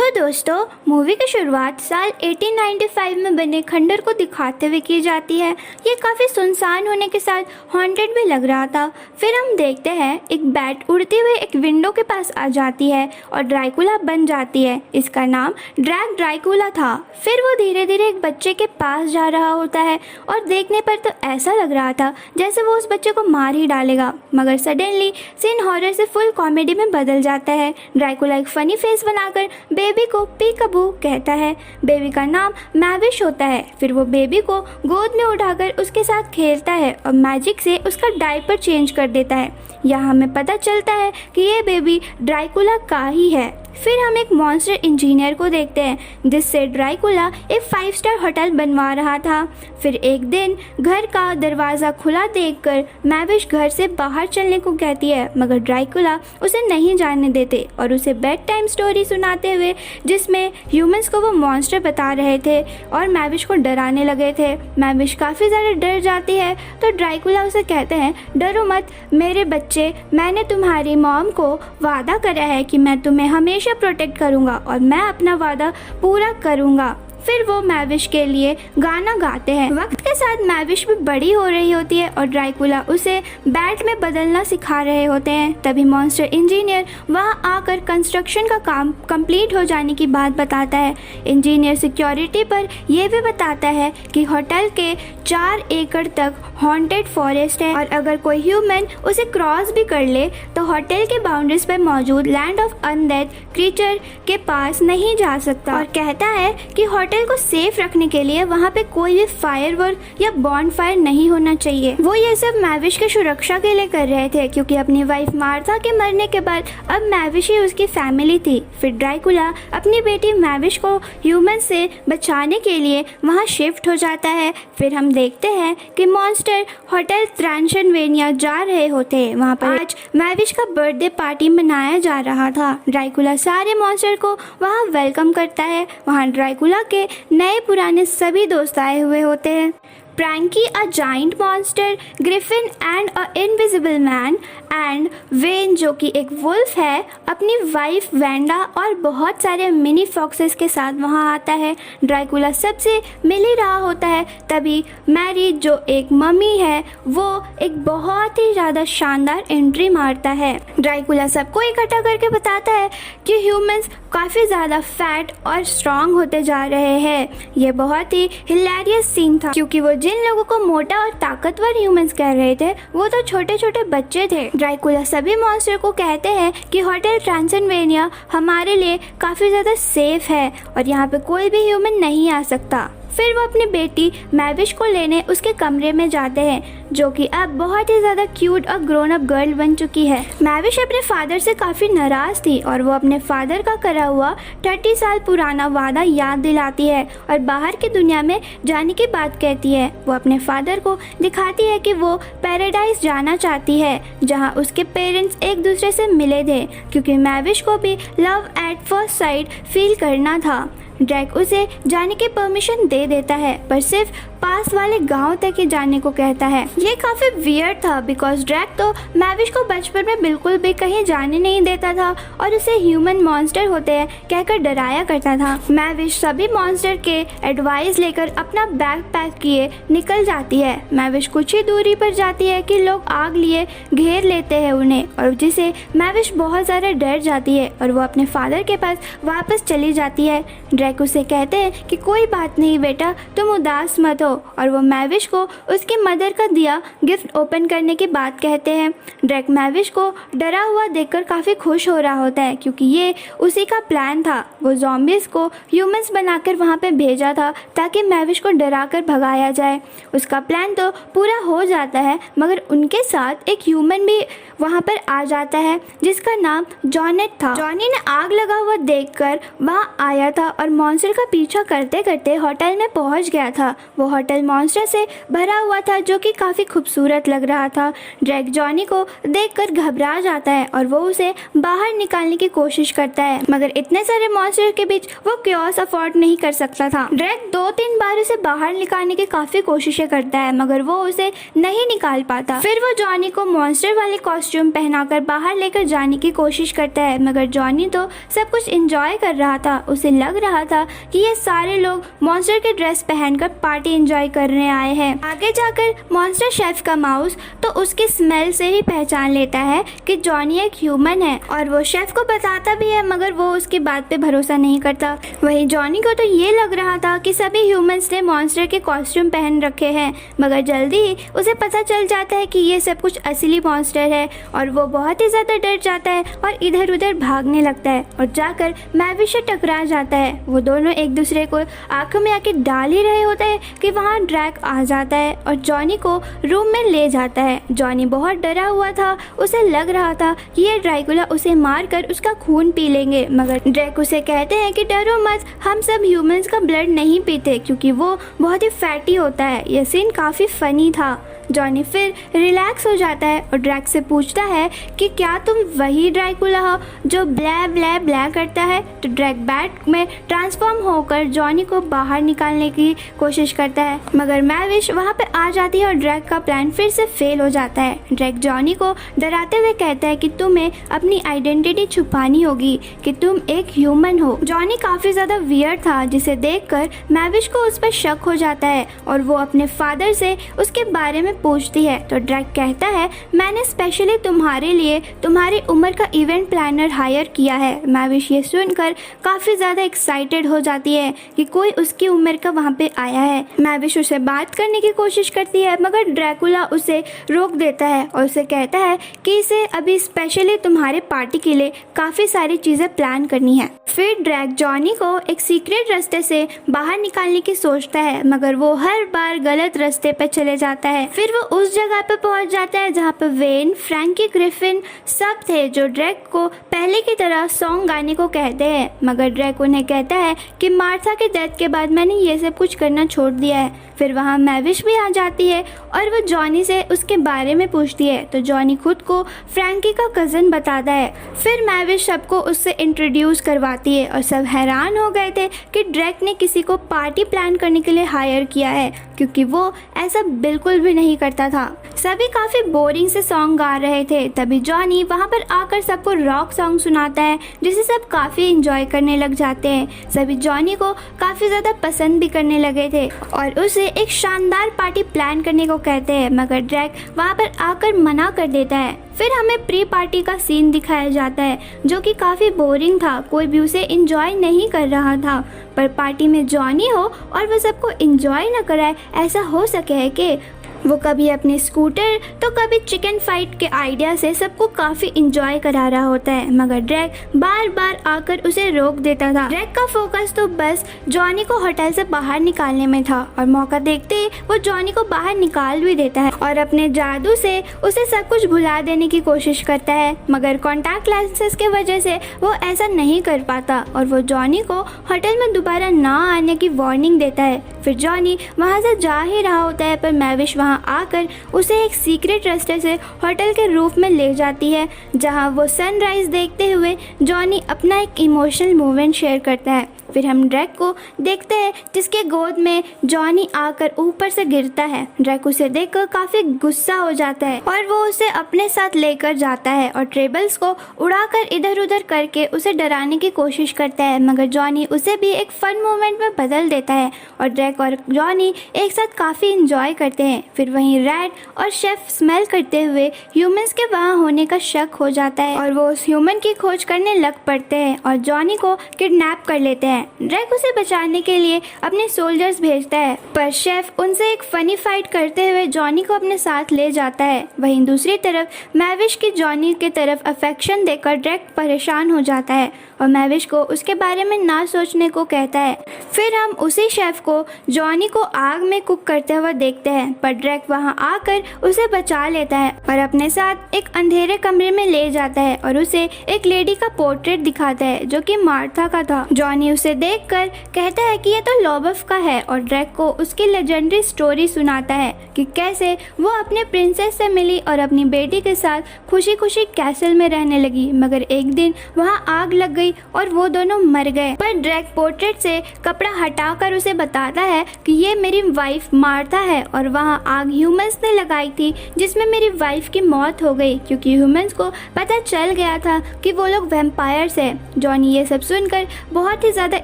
तो दोस्तों, मूवी की शुरुआत साल 1895 में बने खंडर को दिखाते हुए की जाती है। ये काफ़ी सुनसान होने के साथ हॉन्टेड भी लग रहा था। फिर हम देखते हैं एक बैट उड़ते हुए एक विंडो के पास आ जाती है और ड्रैकुला बन जाती है। इसका नाम ड्रैक ड्रैकुला था। फिर वो धीरे धीरे एक बच्चे के पास जा रहा होता है और देखने पर तो ऐसा लग रहा था जैसे वो उस बच्चे को मार ही डालेगा, मगर सडनली सीन हॉरर से फुल कॉमेडी में बदल जाता है। ड्रैकुला एक फनी फेस बनाकर बेबी को पीकाबू कहता है। बेबी का नाम मैविश होता है। फिर वो बेबी को गोद में उठाकर उसके साथ खेलता है और मैजिक से उसका डायपर चेंज कर देता है। यहाँ हमें पता चलता है कि ये बेबी ड्रैकुला का ही है। फिर हम एक मॉन्स्टर इंजीनियर को देखते हैं जिससे ड्रैकुला एक 5 स्टार होटल बनवा रहा था। फिर एक दिन घर का दरवाज़ा खुला देखकर मैविश घर से बाहर चलने को कहती है, मगर ड्रैकुला उसे नहीं जाने देते और उसे बेड टाइम स्टोरी सुनाते हुए जिसमें ह्यूमंस को वो मॉन्स्टर बता रहे थे और मैविश को डराने लगे थे। मैविश काफ़ी ज़्यादा डर जाती है तो ड्रैकुला उसे कहते हैं, डरो मत मेरे बच्चे, मैंने तुम्हारी मॉम को वादा करा है कि मैं तुम्हें हमेशा प्रोटेक्ट करूंगा और मैं अपना वादा पूरा करूंगा। फिर वो मैविश के लिए गाना गाते हैं। वक्त के साथ मैविश भी बड़ी हो रही होती है और ड्रैकुला उसे बैट में बदलना सिखा रहे होते हैं। तभी मॉन्स्टर इंजीनियर वहां आकर कंस्ट्रक्शन का काम कंप्लीट हो जाने की बात बताता है। इंजीनियर सिक्योरिटी पर यह भी बताता है कि होटल के 4 एकड़ तक हॉन्टेड फॉरेस्ट है और अगर कोई ह्यूमन उसे क्रॉस भी कर ले तो होटल के बाउंड्रीज पर मौजूद लैंड ऑफ अनडेड क्रीचर के पास नहीं जा सकता। और कहता है कि होटल को सेफ रखने के लिए वहाँ पे कोई भी फायरवर्क या बॉन्ड फायर नहीं होना चाहिए। वो ये सब मैविश की सुरक्षा के लिए कर रहे थे क्योंकि अपनी वाइफ मार्था के मरने के बाद अब मैविश ही उसकी फैमिली थी। फिर ड्रैकुला अपनी बेटी मैविश को ह्यूमन से बचाने के लिए वहाँ शिफ्ट हो जाता है। फिर हम देखते हैं कि मॉन्स्टर होटल ट्रांसिल्वेनिया जा रहे होते हैं। वहाँ पर आज मैविश का बर्थडे पार्टी मनाया जा रहा था। ड्रैकुला सारे मॉन्स्टर को वहाँ वेलकम करता है। वहाँ ड्रैकुला के नए पुराने सभी दोस्त आए हुए होते हैं। Pranky, a giant monster, Griffin and a invisible man, and when जो कि एक वुल्फ है अपनी वाइफ वेंडा और बहुत सारे मिनी फॉक्सेस के साथ वहाँ आता है। ड्रैकुला सबसे मिल ही रहा होता है तभी मैरी जो एक मम्मी है वो एक बहुत ही ज़्यादा शानदार एंट्री मारता है। ड्रैकुला सबको इकट्ठा करके बताता है कि ह्यूमंस काफ़ी ज़्यादा फैट और स्ट्रॉन्ग होते जा रहे हैं। ये बहुत ही हिलेरियस सीन था क्योंकि वो जिन लोगों को मोटा और ताकतवर ह्यूमंस कह रहे थे वो तो छोटे छोटे बच्चे थे। ड्रैकुला सभी मॉन्स्टर को कहते हैं कि होटल ट्रांसिल्वेनिया हमारे लिए काफ़ी ज़्यादा सेफ है और यहाँ पे कोई भी ह्यूमन नहीं आ सकता। फिर वो अपनी बेटी मैविश को लेने उसके कमरे में जाते हैं जो कि अब बहुत ही ज़्यादा क्यूट और ग्रोन अप गर्ल बन चुकी है। मैविश अपने फादर से काफ़ी नाराज़ थी और वो अपने फादर का करा हुआ 30 साल पुराना वादा याद दिलाती है और बाहर की दुनिया में जाने की बात कहती है। वो अपने फादर को दिखाती है कि वो पैराडाइज जाना चाहती है जहाँ उसके पेरेंट्स एक दूसरे से मिले थे क्योंकि मैविश को भी love at first sight feel करना था। ड्रैक उसे जाने की परमिशन दे देता है पर सिर्फ पास वाले गांव तक ही जाने को कहता है। ये काफ़ी वियर्ड था बिकॉज ड्रैक तो मैविश को बचपन में बिल्कुल भी कहीं जाने नहीं देता था और उसे ह्यूमन मॉन्स्टर होते हैं कहकर डराया करता था। मैविश सभी मॉन्स्टर के एडवाइस लेकर अपना बैग पैक किए निकल जाती है। मैविश कुछ ही दूरी पर जाती है कि लोग आग लिए घेर लेते हैं उन्हें और जिसे मैविश बहुत ज़्यादा डर जाती है और वो अपने फादर के पास वापस चली जाती है। ड्रैक उसे कहते हैं कि कोई बात नहीं बेटा, तुम उदास मत हो और वो मैविश को उसकी मदर का दिया गिफ्ट ओपन करने की बात कहते हैं। ड्रैक मैविश को डरा हुआ देखकर काफ़ी खुश हो रहा होता है क्योंकि ये उसी का प्लान था। वो ज़ॉम्बीज़ को ह्यूमंस बनाकर वहाँ पे भेजा था ताकि मैविश को डरा कर भगाया जाए। उसका प्लान तो पूरा हो जाता है मगर उनके साथ एक ह्यूमन भी वहाँ पर आ जाता है जिसका नाम जॉनेट था। जॉनी ने आग लगा हुआ देखकर वहाँ आया था और मॉन्स्टर का पीछा करते करते होटल में पहुँच गया था। वो होटल मॉन्स्टर से भरा हुआ था जो कि काफ़ी खूबसूरत लग रहा था। ड्रैक जॉनी को देखकर घबरा जाता है और वो उसे बाहर निकालने की कोशिश करता है मगर इतने सारे मॉन्स्टर के बीच वो क्योस अफोर्ड नहीं कर सकता था। ड्रैक 2-3 बार उसे बाहर निकालने की काफी कोशिशें करता है मगर वो उसे नहीं निकाल पाता। फिर वो जॉनी को मॉन्स्टर वाले कॉस्ट्यूम पहनाकर बाहर लेकर जाने की कोशिश करता है मगर जॉनी तो सब कुछ एंजॉय कर रहा था। उसे लग रहा था कि ये सारे लोग मॉन्स्टर के ड्रेस पहनकर पार्टी एंजॉय करने आए हैं। आगे जाकर मॉन्स्टर शेफ का माउस तो उसकी स्मेल से ही पहचान लेता है कि जॉनी एक ह्यूमन है और वो शेफ को बताता भी है मगर वो उसकी बात पे भरोसा नहीं करता। वहीं जॉनी को तो ये लग रहा था कि सभी ह्यूमंस ने मॉन्स्टर के कॉस्ट्यूम पहन रखे हैं मगर जल्दी ही उसे पता चल जाता है कि ये सब कुछ असली मॉन्स्टर है और वो बहुत ही ज्यादा डर जाता है और इधर उधर भागने लगता है और जाकर मैविश से टकरा जाता है। वो दोनों एक दूसरे को आंखों में आके डाल ही रहे होते हैं कि वहाँ ड्रैक आ जाता है और जॉनी को रूम में ले जाता है। जॉनी बहुत डरा हुआ था, उसे लग रहा था कि ये ड्रैकुला उसे मारकर उसका खून पी लेंगे मगर ड्रैक उसे कहते हैं कि डरो मत, हम सब ह्यूमंस का ब्लड नहीं पीते क्योंकि वो बहुत ही फैटी होता है। यह सीन काफी फनी था। जॉनी फिर रिलैक्स हो जाता है और ड्रैक से पूछता है कि क्या तुम वही ड्रैकुला हो जो ब्लै ब्लै ब्लै करता है। तो ड्रैक बैट में ट्रांसफॉर्म होकर जॉनी को बाहर निकालने की कोशिश करता है मगर मैविश वहाँ पे आ जाती है और ड्रैक का प्लान फिर से फेल हो जाता है। ड्रैक जॉनी को डराते हुए कहता है कि तुम्हें अपनी आइडेंटिटी छुपानी होगी कि तुम एक ह्यूमन हो। जॉनी काफी ज्यादा वियर्ड था जिसे देखकर मैविश को उस पर शक हो जाता है और वो अपने फादर से उसके बारे में पूछती है। तो ड्रैक कहता है मैंने स्पेशली तुम्हारे लिए तुम्हारी उम्र का इवेंट प्लानर हायर किया है। मैविश ये सुनकर काफी ज्यादा एक्साइटेड हो जाती है कि कोई उसकी उम्र का वहाँ पे आया है। मैविश उसे बात करने की कोशिश करती है मगर ड्रैकुला उसे रोक देता है और उसे कहता है कि इसे अभी स्पेशली तुम्हारे पार्टी के लिए काफी सारी चीजें प्लान करनी है। फिर ड्रैक जॉनी को एक सीक्रेट रास्ते से बाहर निकालने की सोचता है मगर वो हर बार गलत रास्ते पे चले जाता है। फिर वो उस जगह पे पहुंच जाता है जहाँ पे वेन, फ्रैंकी, ग्रिफिन सब थे जो ड्रैक को पहले की तरह सॉन्ग गाने को कहते हैं मगर ड्रैक उन्हें कहता है कि मार्था के डेथ के बाद मैंने ये सब कुछ करना छोड़ दिया है। फिर वहाँ मैविश भी आ जाती है और वो जॉनी से उसके बारे में पूछती है तो जॉनी खुद को फ्रैंकी का कज़न बताता है। फिर मैविश सबको उससे इंट्रोड्यूस करवाती है और सब हैरान हो गए थे कि ड्रैक ने किसी को पार्टी प्लान करने के लिए हायर किया है क्योंकि वो ऐसा बिल्कुल भी नहीं करता था। सभी काफी बोरिंग से सॉन्ग गा रहे थे तभी जॉनी वहाँ पर आकर सबको रॉक सॉन्ग सुनाता है जिसे सब काफी एंजॉय करने लग जाते हैं। सभी जॉनी को काफी ज्यादा पसंद भी करने लगे थे और उसे एक शानदार पार्टी प्लान करने को कहते हैं मगर ड्रैक वहाँ पर आकर मना कर देता है। फिर हमें प्री पार्टी का सीन दिखाया जाता है जो कि काफ़ी बोरिंग था, कोई भी उसे एंजॉय नहीं कर रहा था। पर पार्टी में जॉनी हो और वो सबको एंजॉय न कराए, ऐसा हो सके है कि वो कभी अपने स्कूटर तो कभी चिकन फाइट के आइडिया से सबको काफी इंजॉय करा रहा होता है मगर ड्रैक बार बार आकर उसे रोक देता था। ड्रैक का फोकस तो बस जॉनी को होटल से बाहर निकालने में था और मौका देखते ही वो जॉनी को बाहर निकाल भी देता है और अपने जादू से उसे सब कुछ भुला देने की कोशिश करता है मगर कॉन्टैक्ट लेंसेज के वजह से वो ऐसा नहीं कर पाता और वो जॉनी को होटल में दोबारा ना आने की वार्निंग देता है। फिर जॉनी वहाँ से जा ही रहा होता है पर मैविश वहाँ आकर उसे एक सीक्रेट रास्ते से होटल के रूफ में ले जाती है जहाँ वो सनराइज देखते हुए जॉनी अपना एक इमोशनल मोमेंट शेयर करता है। फिर हम ड्रैक को देखते हैं जिसके गोद में जॉनी आकर ऊपर से गिरता है। ड्रैक उसे देखकर काफी गुस्सा हो जाता है और वो उसे अपने साथ लेकर जाता है और ट्रेबल्स को उड़ाकर इधर उधर करके उसे डराने की कोशिश करता है मगर जॉनी उसे भी एक फन मोमेंट में बदल देता है और ड्रैक और जॉनी एक साथ काफी इंजॉय करते हैं। फिर वहीं रैड और शेफ स्मेल करते हुए ह्यूमंस के वहाँ होने का शक हो जाता है और वो उस ह्यूमन की खोज करने लग पड़ते हैं और जॉनी को किडनैप कर लेते हैं। ड्रैक उसे बचाने के लिए अपने सोल्जर्स भेजता है पर शेफ उनसे एक फनी फाइट करते हुए जॉनी को अपने साथ ले जाता है। वहीं दूसरी तरफ मैविश की जॉनी की तरफ अफेक्शन देकर ड्रैक परेशान हो जाता है और मैविश को उसके बारे में ना सोचने को कहता है। फिर हम उसी शेफ को जॉनी को आग में कुक करते हुए देखते हैं पर ड्रैक वहां आकर उसे बचा लेता है और अपने साथ एक अंधेरे कमरे में ले जाता है और उसे एक लेडी का पोर्ट्रेट दिखाता है जो कि मार्था का था। जॉनी उसे उसे देखकर कहता है कि ये तो लोबफ का है और ड्रैक को उसकी लेजेंडरी स्टोरी सुनाता है कि कैसे वो अपने प्रिंसेस से मिली और अपनी बेटी के साथ खुशी खुशी कैसल में रहने लगी, मगर एक दिन वहाँ आग लग गई और वो दोनों मर गए। पर ड्रैक पोर्ट्रेट से कपड़ा हटाकर उसे बताता है कि ये मेरी वाइफ मार्था है और वहाँ आग ह्यूमंस ने लगाई थी जिसमें मेरी वाइफ की मौत हो गई क्योंकि ह्यूमंस को पता चल गया था कि वो लोग वैम्पायर्स है। जॉनी ये सब सुनकर बहुत ही ज़्यादा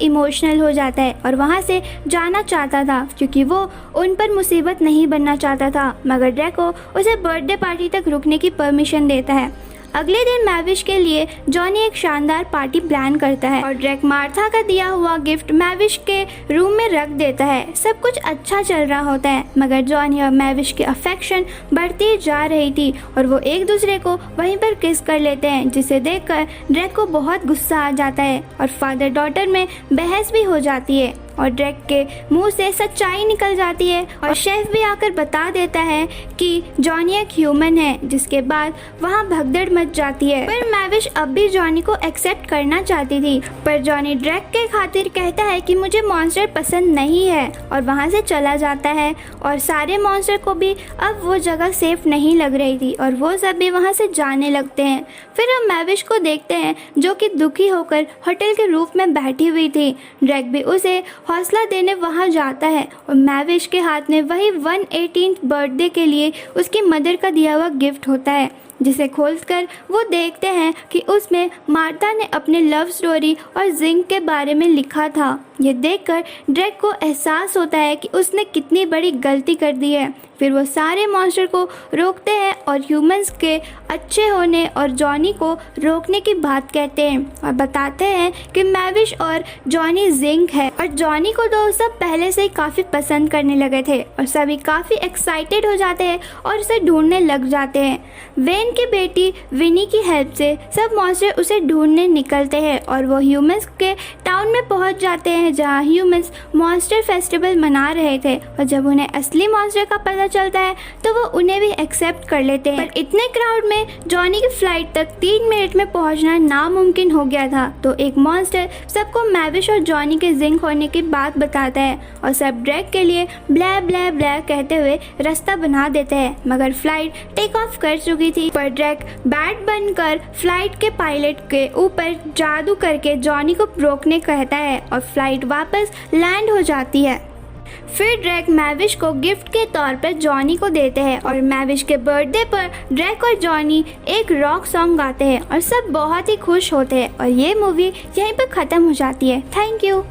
इमोशनल हो जाता है और वहाँ से जाना चाहता था क्योंकि वो उन पर मुसीबत नहीं बनना चाहता था, मगर ड्रैको उसे बर्थडे पार्टी तक रुकने की परमिशन देता है। अगले दिन मैविश के लिए जॉनी एक शानदार पार्टी प्लान करता है और ड्रैक मार्था का दिया हुआ गिफ्ट मैविश के रूम में रख देता है। सब कुछ अच्छा चल रहा होता है, मगर जॉनी और मैविश की अफेक्शन बढ़ती जा रही थी और वो एक दूसरे को वहीं पर किस कर लेते हैं, जिसे देखकर ड्रैक को बहुत गुस्सा आ जाता है और फादर डॉटर में बहस भी हो जाती है और ड्रैक के मुंह से सच्चाई निकल जाती है और शेफ भी आकर बता देता है कि जॉनी एक ह्यूमन है, जिसके बाद वहाँ भगदड़ मच जाती है। पर मैविश अब भी जॉनी को एक्सेप्ट करना चाहती थी, पर जॉनी ड्रैक के खातिर कहता है कि मुझे मॉन्स्टर पसंद नहीं है और वहाँ से चला जाता है और सारे मॉन्स्टर को भी अब वो जगह सेफ नहीं लग रही थी और वो सब भी वहाँ से जाने लगते हैं। फिर हम मैविश को देखते हैं जो कि दुखी होकर होटल के रूफ में बैठी हुई थी। ड्रैक भी उसे हौसला देने वहां जाता है और मैविश के हाथ में वही 118th बर्थडे के लिए उसकी मदर का दिया हुआ गिफ्ट होता है, जिसे खोलकर वो देखते हैं कि उसमें मार्था ने अपने लव स्टोरी और जिंक के बारे में लिखा था। ये देखकर ड्रैक को एहसास होता है कि उसने कितनी बड़ी गलती कर दी है। फिर वो सारे मॉन्स्टर को रोकते हैं और ह्यूमंस के अच्छे होने और जॉनी को रोकने की बात कहते हैं और बताते हैं कि मैविश और जॉनी जिंक है और जॉनी को तो सब पहले से ही काफ़ी पसंद करने लगे थे और सभी काफ़ी एक्साइटेड हो जाते हैं और उसे ढूंढने लग जाते हैं। वेन की बेटी विनी की हेल्प से सब मॉन्स्टर उसे ढूंढने निकलते हैं और वो ह्यूमंस के टाउन में पहुंच जाते हैं जहां ह्यूमंस मॉन्स्टर फेस्टिवल मना रहे थे और जब उन्हें असली मॉन्स्टर का पता चलता है तो वो उन्हें भी एक्सेप्ट कर लेते हैं। पर इतने क्राउड में जॉनी की फ्लाइट तक 3 मिनट में पहुंचना नामुमकिन हो गया था, तो एक मॉन्स्टर सबको मैविश और जॉनी के जिंक होने की बात बताता है और सब ड्रैक के लिए ब्लै ब्लै ब्लै कहते हुए रास्ता बना देते हैं, मगर फ्लाइट टेक ऑफ कर चुकी थी। पर ड्रैक बैट बनकर फ्लाइट के पायलट के ऊपर जादू करके जॉनी को रोकने कहता है और फ्लाइट वापस लैंड हो जाती है। फिर ड्रैक मैविश को गिफ्ट के तौर पर जॉनी को देते हैं और मैविश के बर्थडे पर ड्रैक और जॉनी एक रॉक सॉन्ग गाते हैं और सब बहुत ही खुश होते हैं और ये मूवी यहीं पर ख़त्म हो जाती है। Thank you.